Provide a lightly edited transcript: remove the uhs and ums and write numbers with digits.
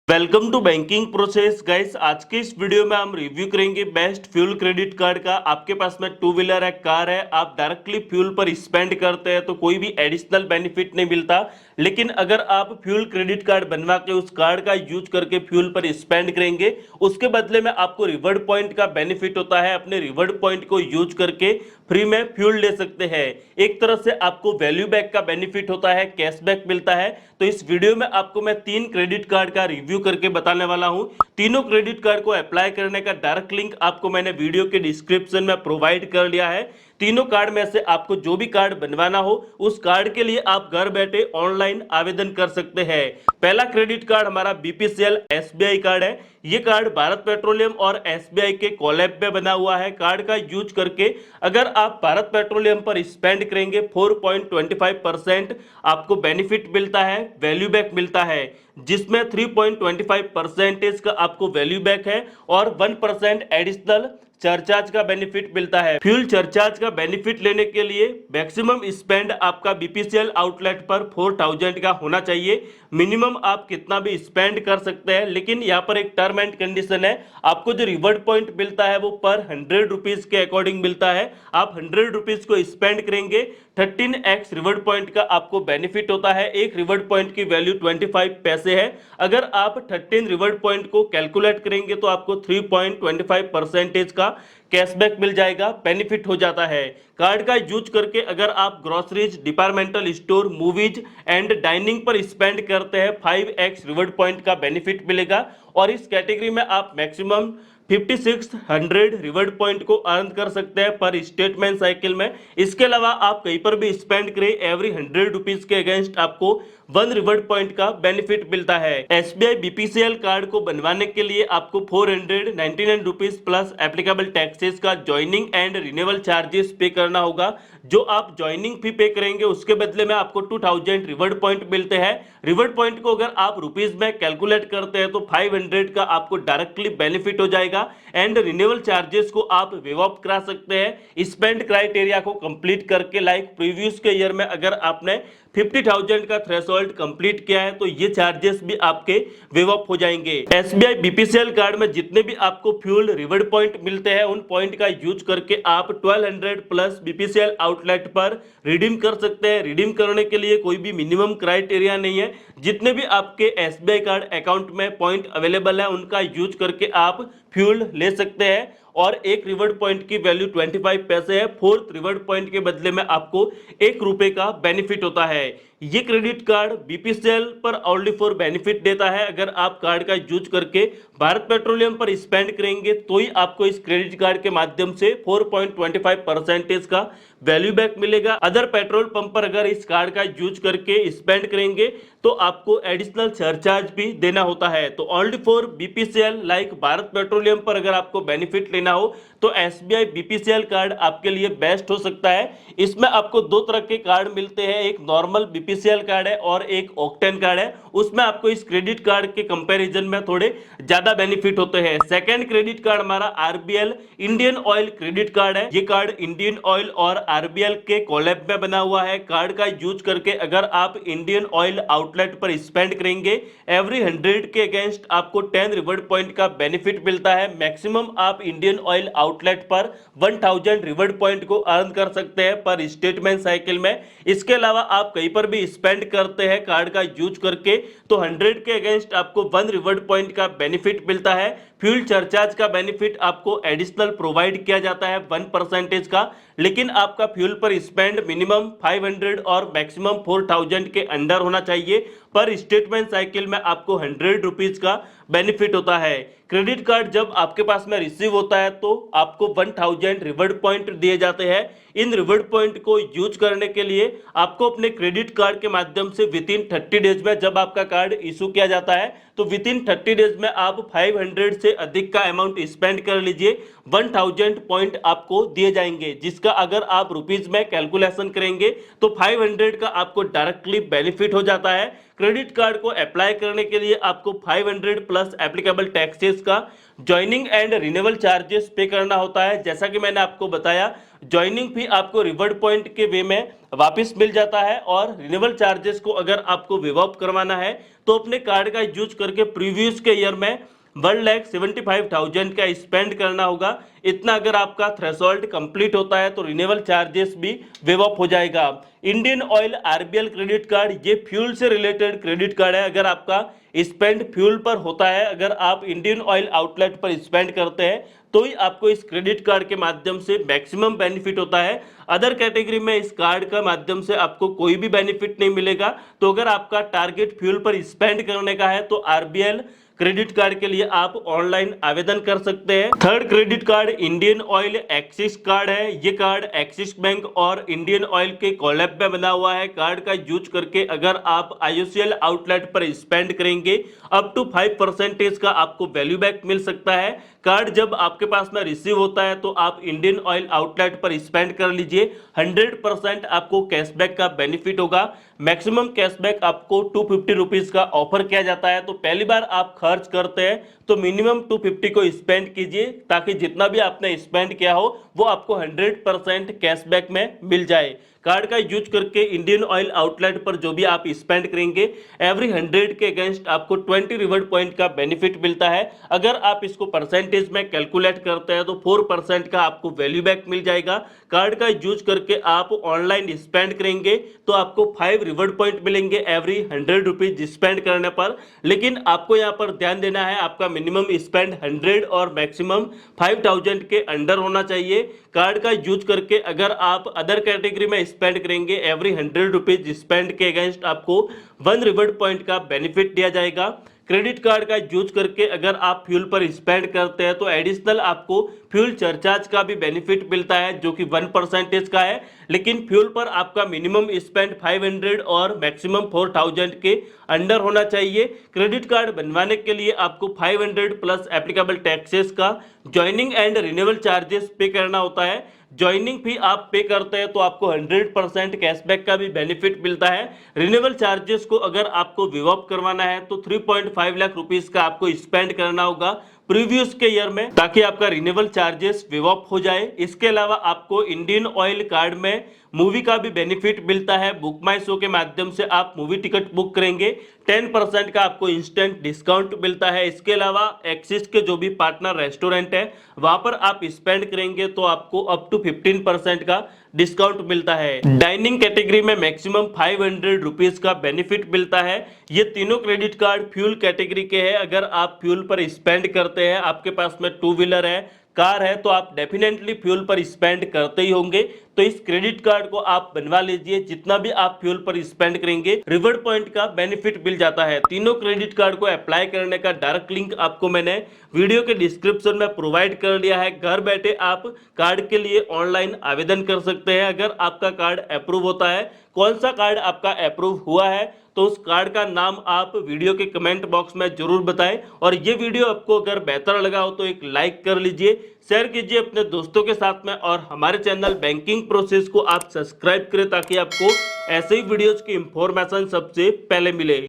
Welcome to banking process guys. आज के इस वीडियो में हम रिव्यू करेंगे बेस्ट फ्यूल क्रेडिट कार्ड का। आपके पास में टू व्हीलर है, कार है, आप डायरेक्टली फ्यूल पर स्पेंड करते हैं तो कोई भी एडिशनल बेनिफिट नहीं मिलता। लेकिन अगर आप फ्यूल क्रेडिट कार्ड बनवा के उस कार्ड का यूज करके फ्यूल पर स्पेंड करेंगे, उसके बदले में आपको रिवॉर्ड पॉइंट का बेनिफिट होता है। अपने रिवॉर्ड पॉइंट को यूज करके फ्री में फ्यूल ले सकते हैं। एक तरह से आपको वैल्यू बैक का बेनिफिट होता है, कैशबैक मिलता है। तो इस वीडियो में आपको मैं 3 क्रेडिट कार्ड का रिव्यू करके बताने वाला हूं। तीनों क्रेडिट कार्ड को अप्लाई करने का डायरेक्ट लिंक आपको मैंने वीडियो के डिस्क्रिप्शन में प्रोवाइड कर लिया है। तीनों कार्ड में से आपको जो भी कार्ड बनवाना हो उस कार्ड के लिए आप घर बैठे ऑनलाइन आवेदन कर सकते हैं। पहला क्रेडिट कार्ड हमारा बीपीसीएल एसबीआई कार्ड है। ये कार्ड भारत पेट्रोलियम और एसबीआई के कोलैब में बना हुआ है। कार्ड का यूज करके अगर आप भारत पेट्रोलियम पर स्पेंड करेंगे 4.25% आपको बेनिफिट मिलता है, वैल्यू बैक मिलता है, जिसमें 3.25% का आपको वैल्यू बैक है और 1% एडिशनल सरचार्ज का बेनिफिट मिलता है। फ्यूल सरचार्ज का बेनिफिट लेने के लिए मैक्सिमम स्पेंड आपका बीपीसीएल आउटलेट पर 4000 का होना चाहिए। मिनिमम आप कितना भी स्पेंड कर सकते हैं, लेकिन यहाँ पर एक टर्म एंड कंडीशन है। आपको जो रिवॉर्ड पॉइंट मिलता है वो पर 100 रुपीज के अकॉर्डिंग मिलता है। आप 100 रुपीज को स्पेंड करेंगे 13x रिवॉर्ड पॉइंट का आपको बेनिफिट होता है। एक रिवॉर्ड पॉइंट की वैल्यू 25 पैसे है। अगर आप 13 रिवॉर्ड पॉइंट को कैलकुलेट करेंगे तो आपको 3.25% का कैशबैक मिल जाएगा, बेनिफिट हो जाता है। कार्ड का यूज करके अगर आप groceries, departmental store, movies and dining पर स्पेंड करते हैं 5x रिवॉर्ड पॉइंट का बेनिफिट मिलेगा। और इस कैटेगरी में आप मैक्सिमम 5600 रिवॉर्ड पॉइंट को अर्न कर सकते हैं पर स्टेटमेंट साइकिल में। इसके अलावा आप कहीं पर भी स्पेंड करें एवरी 100 रुपीज के अगेंस्ट आपको 1 रिवॉर्ड पॉइंट का बेनिफिट मिलता है। एसबीआई बीपीसीएल कार्ड को बनवाने के लिए आपको 499 रुपीज प्लस एप्लीकेबल टैक्सेस का ज्वाइनिंग एंड रिन्यूअल चार्जेस पे करना होगा। जो आप ज्वाइनिंग फी पे करेंगे उसके बदले में आपको 2000 रिवॉर्ड पॉइंट मिलते हैं। रिवॉर्ड पॉइंट को अगर आप रुपीज में कैलकुलेट करते हैं तो 500 का आपको डायरेक्टली बेनिफिट हो जाएगा एंड रिन्यूअल चार्जेस को आप वेव ऑफ करा सकते हैं स्पेंड क्राइटेरिया को कंप्लीट करके। लाइक प्रीवियस के ईयर में अगर आपने 50,000 का थ्रेशोल्ड कंप्लीट किया है तो ये चार्जेस भी आपके वेव ऑफ हो जाएंगे। एसबीआई बीपीसीएल कार्ड में जितने भी आपको फ्यूल रिवॉर्ड पॉइंट मिलते हैं उन पॉइंट का यूज करके आप 1200 प्लस बीपीसीएल आउटलेट पर रिडीम कर सकते हैं। रिडीम करने के लिए कोई भी मिनिमम क्राइटेरिया नहीं है। जितने भी आपके एसबीआई कार्ड अकाउंट में पॉइंट अवेलेबल है उनका यूज करके आप फ्यूल ले सकते हैं। और एक रिवॉर्ड पॉइंट की वैल्यू 25 पैसे है। फोर्थ रिवॉर्ड पॉइंट के बदले में आपको 1 रुपए का बेनिफिट होता है। ये क्रेडिट कार्ड बीपीसीएल पर ओनली फॉर बेनिफिट देता है। अगर आप कार्ड का यूज करके भारत पेट्रोलियम पर स्पेंड करेंगे तो ही आपको इस क्रेडिट कार्ड के माध्यम से 4.25% का वैल्यू बैक मिलेगा। अदर पेट्रोल पंप पर अगर इस कार्ड का यूज करके स्पेंड करेंगे तो आपको एडिशनल सरचार्ज भी देना होता है। तो only for BPCL like Bharat petroleum पर अगर आपको बेनिफिट लेना हो तो एसबीआई बीपीसीएल कार्ड आपके लिए बेस्ट हो सकता है। इसमें आपको दो तरह के कार्ड मिलते हैं, एक नॉर्मल बीपीसीएल कार्ड है और एक ऑक्टेन कार्ड है। उसमें आपको इस क्रेडिट कार्ड के कंपैरिजन में थोड़े ज्यादा बेनिफिट होते हैं। सेकंड क्रेडिट कार्ड हमारा RBL Indian oil credit card है। ये कार्ड इंडियन ऑयल और आरबीएल के कोलैब में बना हुआ है। कार्ड का यूज करके अगर आप इंडियन ऑयल आउटलेट पर स्पेंड करेंगे एवरी 100 के अगेंस्ट आपको 10 रिवॉर्ड पॉइंट का बेनिफिट मिलता है। मैक्सिमम आप इंडियन ऑयल आउटलेट पर 1000 रिवॉर्ड पॉइंट को अर्न कर सकते हैं पर स्टेटमेंट साइकिल में। इसके अलावा आप कहीं पर भी स्पेंड करते हैं कार्ड का यूज करके तो 100 के अगेंस्ट आपको 1 रिवॉर्ड पॉइंट का बेनिफिट मिलता है। फ्यूल सरचार्ज का बेनिफिट आपको एडिशनल प्रोवाइड किया जाता है 1% का, लेकिन आपका फ्यूल पर स्पेंड मिनिमम 500 और मैक्सिमम 4000 के अंडर होना चाहिए। पर स्टेटमेंट साइकिल में आपको 100 रुपीज का बेनिफिट होता है। क्रेडिट कार्ड जब आपके पास में रिसीव होता है तो आपको 1000 रिवॉर्ड पॉइंट दिए जाते हैं। इन रिवॉर्ड पॉइंट को यूज करने के लिए आपको अपने क्रेडिट कार्ड के माध्यम से विद इन 30 डेज में जब आपका कार्ड इशू किया जाता है तो विद इन 30 डेज में आप 500 से अधिक का अमाउंट स्पेंड कर लीजिए 1000 पॉइंट आपको दिए जाएंगे, जिसका अगर आप रुपीज में कैलकुलेशन करेंगे तो 500 का आपको डायरेक्टली बेनिफिट हो जाता है। क्रेडिट कार्ड को अप्लाई करने के लिए आपको 500 प्लस एप्लीकेबल टैक्सेस का ज्वाइनिंग एंड रिन्यूअल चार्जेस पे करना होता है। जैसा कि मैंने आपको बताया, ज्वाइनिंग फी आपको रिवॉर्ड पॉइंट के वे में वापस मिल जाता है और रिन्यूअल चार्जेस को अगर आपको वेव ऑफ करवाना है तो अपने कार्ड का यूज करके प्रीवियस के ईयर में 1,75,000 का स्पेंड करना होगा। इतना अगर आपका थ्रेशोल्ड कंप्लीट होता है तो रिन्यूअल चार्जेस भी वेव ऑफ हो जाएगा। Indian oil RBL credit card ये फ्यूल से रिलेटेड क्रेडिट कार्ड है। अगर आपका स्पेंड फ्यूल पर होता है, अगर आप इंडियन ऑयल आउटलेट पर स्पेंड करते हैं तो ही आपको इस क्रेडिट कार्ड के माध्यम से मैक्सिमम बेनिफिट होता है। अदर कैटेगरी में इस कार्ड का माध्यम से आपको कोई भी बेनिफिट नहीं मिलेगा। तो अगर आपका टारगेट फ्यूल पर स्पेंड करने का है तो आरबीएल क्रेडिट कार्ड के लिए आप ऑनलाइन आवेदन कर सकते हैं। Third credit card Indian oil axis card है। ये कार्ड एक्सिस बैंक और इंडियन ऑयल के कोलैब में बना हुआ है। कार्ड का यूज करके अगर आप आईओसीएल आउटलेट पर स्पेंड करेंगे अप टू 5% का आपको वैल्यू बैक मिल सकता है। कार्ड जब आपके पास में रिसीव होता है तो आप इंडियन ऑयल आउटलेट पर स्पेंड कर लीजिए, 100% आपको कैशबैक का बेनिफिट होगा। मैक्सिमम कैशबैक आपको 250 रुपीज का ऑफर किया जाता है। तो पहली बार आप खर्च करते हैं तो मिनिमम 250 को स्पेंड कीजिए ताकि जितना भी आपने स्पेंड किया हो वो आपको 100% कैशबैक में मिल जाए। कार्ड का यूज करके इंडियन ऑयल आउटलेट पर जो भी आप स्पेंड करेंगे एवरी 100 के अगेंस्ट आपको 20 रिवॉर्ड पॉइंट का बेनिफिट मिलता है। अगर आप इसको परसेंटेज में कैलकुलेट करते हैं तो 4% का आपको वैल्यू बैक मिल जाएगा। कार्ड का यूज करके आप ऑनलाइन स्पेंड करेंगे तो आपको 5 रिवॉर्ड पॉइंट मिलेंगे एवरी 100 रुपीज स्पेंड करने पर। लेकिन आपको यहाँ पर ध्यान देना है, आपका मिनिमम स्पेंड 100 और मैक्सिमम 5,000 के अंडर होना चाहिए। कार्ड का यूज करके अगर आप अदर कैटेगरी में स्पेंड करेंगे एवरी 100 रुपीज स्पेंड के अगेंस्ट आपको 1 रिवॉर्ड पॉइंट का बेनिफिट दिया जाएगा। क्रेडिट कार्ड का यूज करके अगर आप फ्यूल पर स्पेंड करते हैं तो एडिशनल आपको फ्यूल सरचार्ज का भी बेनिफिट मिलता है जो कि 1% का है। लेकिन फ्यूल पर आपका मिनिमम स्पेंड 500 और मैक्सिमम 4,000 के अंडर होना चाहिए। क्रेडिट कार्ड बनवाने के लिए आपको 500 प्लस एप्लीकेबल टैक्सेस का ज्वाइनिंग एंड रिन्यूअल चार्जेस पे करना होता है। ज्वाइनिंग फी आप पे करते हैं तो आपको 100% कैशबैक का भी बेनिफिट मिलता है। रिन्यूअल चार्जेस को अगर आपको विव ऑफ करवाना है तो 3.5 लाख रुपीस का आपको स्पेंड करना होगा प्रीवियस के ईयर में ताकि आपका रिन्यूअल चार्जेस विव ऑफ हो जाए। इसके अलावा आपको इंडियन ऑयल कार्ड में मूवी का भी बेनिफिट मिलता है। बुक माई शो के माध्यम से आप मूवी टिकट बुक करेंगे 10% का आपको इंस्टेंट डिस्काउंट मिलता है। इसके अलावा एक्सिस के जो भी पार्टनर रेस्टोरेंट है वहां पर आप स्पेंड करेंगे तो आपको अप टू 15% का डिस्काउंट मिलता है। डाइनिंग कैटेगरी में मैक्सिमम 500 रुपीज का बेनिफिट मिलता है। ये तीनों क्रेडिट कार्ड फ्यूल कैटेगरी के हैं। अगर आप फ्यूल पर स्पेंड करते हैं, आपके पास में 2 व्हीलर है, कार है, तो आप डेफिनेटली फ्यूल पर स्पेंड करते ही होंगे। तो इस क्रेडिट कार्ड को आप बनवा लीजिए, जितना भी आप फ्यूल पर स्पेंड करेंगे रिवॉर्ड पॉइंट का बेनिफिट मिल जाता है। तीनों क्रेडिट कार्ड को अप्लाई करने का डायरेक्ट लिंक आपको मैंने वीडियो के डिस्क्रिप्शन में प्रोवाइड कर दिया है। घर बैठे आप कार्ड के लिए ऑनलाइन आवेदन कर सकते हैं। अगर आपका कार्ड अप्रूव होता है, कौन सा कार्ड आपका अप्रूव हुआ है तो उस कार्ड का नाम आप वीडियो के कमेंट बॉक्स में जरूर बताएं। और ये वीडियो आपको अगर बेहतर लगा हो तो एक लाइक कर लीजिए, शेयर कीजिए अपने दोस्तों के साथ में और हमारे चैनल बैंकिंग प्रोसेस को आप सब्सक्राइब करें ताकि आपको ऐसे ही वीडियोस की इंफॉर्मेशन सबसे पहले मिले।